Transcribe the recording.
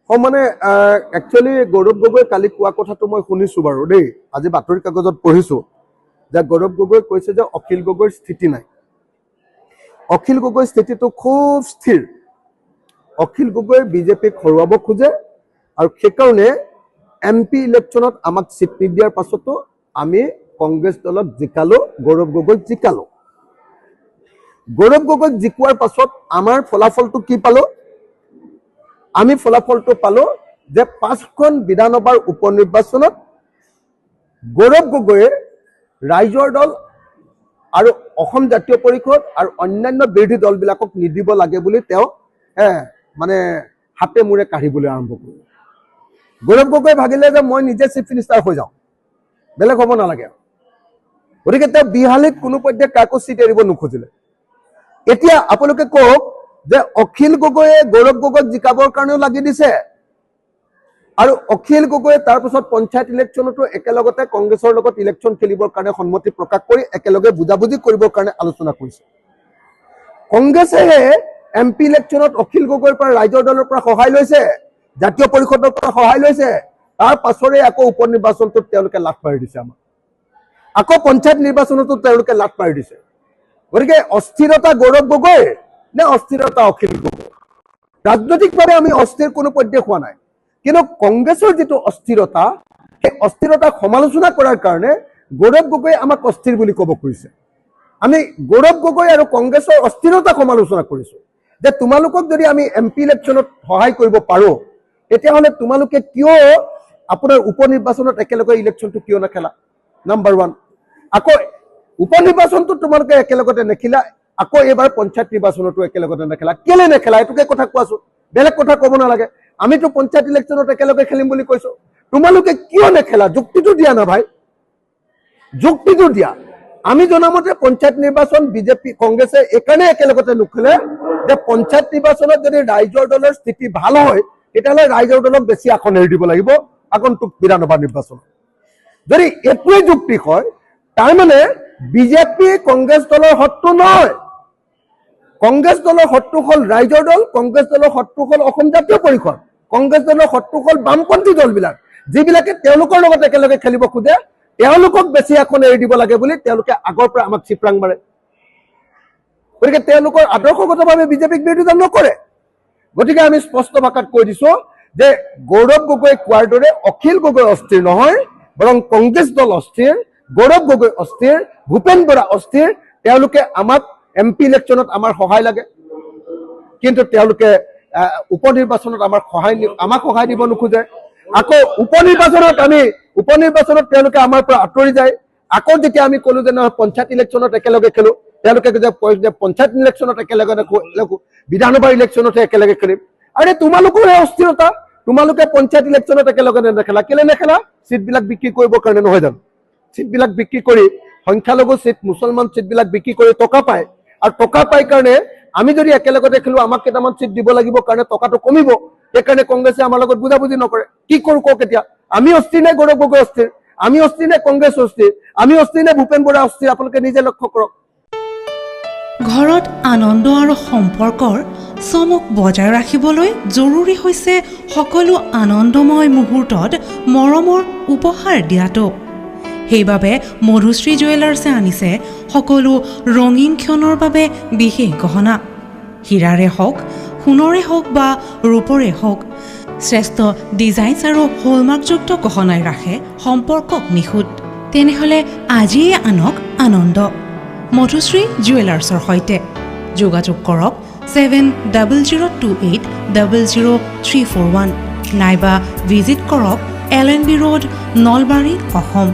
মানে একচুৱেলি গৌৰৱ গগৈ কালি কোৱা কথাটো মই শুনিছোঁ বাৰু দেই, আজি বাতৰি কাগজত পঢ়িছোঁ যে গৌৰৱ গগৈ কৈছে যে অখিল গগৈৰ স্থিতি নাই। অখিল গগৈৰ স্থিতিটো খুব স্থিৰ। অখিল গগৈ বিজেপিক হৰুৱাব খোজে আৰু সেইকাৰণে MP ইলেকশ্যনত আমাক চিট নিদিয়াৰ পাছতো আমি কংগ্ৰেছ দলক জিকালোঁ, গৌৰৱ গগৈক জিকালোঁ। গৌৰৱ গগৈক জিকোৱাৰ পাছত আমাৰ ফলাফলটো কি পালোঁ? আমি ফলাফলটো পালোঁ যে 5খন বিধানসভাৰ উপ নিৰ্বাচনত গৌৰৱ গগৈয়ে ৰাইজৰ দল আৰু অসম জাতীয় পৰিষদ আৰু অন্যান্য বিৰোধী দলবিলাকক নিদিব লাগে বুলি তেওঁ মানে হাতে মূৰে কাঢ়িবলৈ আৰম্ভ কৰিলে। গৌৰৱ গগৈ ভাবিলে যে মই নিজে চিফ মিনিষ্টাৰ হৈ যাওঁ, বেলেগ হ'ব নালাগে। গতিকে তেওঁ বিহালীত কোনো পৰ্যায়ত কাকো চিট এৰিব নোখোজিলে। এতিয়া আপোনালোকে কওক যে অখিল গগৈয়ে গৌৰৱ গগৈক জিকাবৰ কাৰণেও লাগি দিছে আৰু অখিল গগৈয়ে তাৰপিছত পঞ্চায়ত ইলেকশ্যনতো একেলগতে কংগ্ৰেছৰ লগত ইলেকশ্যন খেলিবৰ কাৰণে সন্মতি প্ৰকাশ কৰি একেলগে বুজাবুজি কৰিবৰ কাৰণে আলোচনা কৰিছে। কংগ্ৰেছে MP ইলেকশ্যনত অখিল গগৈৰ পৰা ৰাইজৰ দলৰ পৰা সহায় লৈছে, জাতীয় পৰিষদৰ পৰা সহায় লৈছে। তাৰ পাছৰে আকৌ উপ নিৰ্বাচনটোত তেওঁলোকে লাট মাৰি দিছে আমাক, আকৌ পঞ্চায়ত নিৰ্বাচনতো তেওঁলোকে লাট মাৰি দিছে। গতিকে অস্থিৰতা গৌৰৱ গগৈ নে অস্থিৰতা অখিল গগৈ? ৰাজনৈতিকভাৱে আমি অস্থিৰ কোনো পৰ্যায় হোৱা নাই, কিন্তু কংগ্ৰেছৰ যিটো অস্থিৰতা, সেই অস্থিৰতাক সমালোচনা কৰাৰ কাৰণে গৌৰৱ গগৈয়ে আমাক অস্থিৰ বুলি ক'ব খুজিছে। আমি গৌৰৱ গগৈ আৰু কংগ্ৰেছৰ অস্থিৰতাক সমালোচনা কৰিছোঁ যে তোমালোকক যদি আমি MP ইলেকশ্যনত সহায় কৰিব পাৰোঁ, তেতিয়াহ'লে তোমালোকে কিয় আপোনাৰ উপ নিৰ্বাচনত একেলগে ইলেকশ্যনটো কিয় নেখেলা? নাম্বাৰ 1। আকৌ উপ নিৰ্বাচনটো তোমালোকে একেলগতে নেখেলা, আকৌ এইবাৰ পঞ্চায়ত নিৰ্বাচনতো একেলগতে নেখেলা। কেলে নেখেলা এইটোকে কথা কোৱাচোন, বেলেগ কথা ক'ব নালাগে। আমিতো পঞ্চায়ত ইলেকশ্যনত একেলগে খেলিম বুলি কৈছোঁ, তোমালোকে কিয় নেখেলা? যুক্তিটো দিয়া না ভাই, যুক্তিটো দিয়া। আমি জনামতে পঞ্চায়ত নিৰ্বাচন বিজেপি কংগ্ৰেছে এইকাৰণে একেলগতে নুখেলে যে পঞ্চায়ত নিৰ্বাচনত যদি ৰাইজৰ দলৰ স্থিতি ভাল হয়, তেতিয়াহ'লে ৰাইজৰ দলক বেছি আসন এৰি দিব লাগিব আগন্তুক বিধানসভা নিৰ্বাচনত। যদি এইটোৱে যুক্তি হয়, তাৰমানে বিজেপি কংগ্ৰেছ দলৰ শত্ৰু নহয়। কংগ্ৰেছ দলৰ শত্ৰু হ'ল ৰাইজৰ দল, কংগ্ৰেছ দলৰ শত্ৰু হ'ল অসম জাতীয় পৰিষদ, কংগ্ৰেছ দলৰ শত্ৰু হ'ল বামপন্থী দলবিলাক, যিবিলাকে তেওঁলোকৰ লগত একেলগে খেলিব খোজে। তেওঁলোকক বেছি আসন এৰি দিব লাগে বুলি তেওঁলোকে আগৰ পৰা আমাক চিপৰাং মাৰে। গতিকে তেওঁলোকৰ আদৰ্শগতভাৱে বিজেপিক বিৰোধিতা নকৰে। গতিকে আমি স্পষ্ট ভাষাত কৈ দিছোঁ যে গৌৰৱ গগৈ কোৱাৰ দৰে অখিল গগৈ অস্থিৰ নহয়, বৰং কংগ্ৰেছ দল অস্থিৰ, গৌৰৱ গগৈ অস্থিৰ, ভূপেন বৰা অস্থিৰ। তেওঁলোকে আমাক MP ইলেকশ্যনত আমাৰ সহায় লাগে, কিন্তু তেওঁলোকে উপ নিৰ্বাচনত আমাক সহায় দিব নোখোজে। আকৌ উপ নিৰ্বাচনত তেওঁলোকে আমাৰ পৰা আঁতৰি যায়। আকৌ যেতিয়া আমি ক'লো যে নহয় পঞ্চায়ত ইলেকশ্যনত একেলগে খেলোঁ, তেওঁলোকে যে কয় যে পঞ্চায়ত ইলেকশ্যনত একেলগে নেখেলোঁ, বিধানসভা ইলেকশ্যনতহে একেলগে খেলিম। আৰে তোমালোকৰে অস্থিৰতা, তোমালোকে পঞ্চায়ত ইলেকশ্যনত একেলগে নেখেলা। কেলে নেখেলা? চিটবিলাক বিক্ৰী কৰিবৰ কাৰণে নহয় জানো? চিটবিলাক বিক্ৰী কৰি সংখ্যালঘু চিট, মুছলমান চিটবিলাক বিক্ৰী কৰি টকা পায়, আৰু টকা পাই কাৰণে আমি যদি একেলগতে খেলোঁ আমাক কেইটামান চিট দিব লাগিব কাৰণে টকাটো কমিব। সেইকাৰণে কংগ্ৰেছে আমাৰ লগত বুজাবুজি নকৰে। কি কৰোঁ কওক এতিয়া? আমি অস্থিৰ নে গৌৰৱ গগৈ অস্থিৰ? আমি অস্থিৰ নে কংগ্ৰেছ অস্থিৰ? আমি অস্থিৰ নে ভূপেন বৰা অস্থিৰ? আপোনালোকে নিজে লক্ষ্য কৰক। ঘৰত আনন্দ আৰু সম্পৰ্কৰ চমক বজাই ৰাখিবলৈ জৰুৰী হৈছে সকলো আনন্দময় মুহূৰ্তত মৰমৰ উপহাৰ দিয়াটো। সেইবাবে মধুশ্ৰী জুৱেলাৰ্ছে আনিছে সকলো ৰঙীন ক্ষণৰ বাবে বিশেষ গহনা। হীৰাৰে হওক, সোণৰে হওক বা ৰূপৰে হওক, শ্ৰেষ্ঠ ডিজাইনছ আৰু হলমাৰ্কযুক্ত গহনাই ৰাখে সম্পৰ্কক নিখুঁত। তেনেহ'লে আজিয়ে আনক আনন্দ মধুশ্ৰী জুৱেলাৰ্ছৰ সৈতে। যোগাযোগ কৰক 7002800341 নাইবা ভিজিট কৰক LNB ৰোড, নলবাৰী, অসম।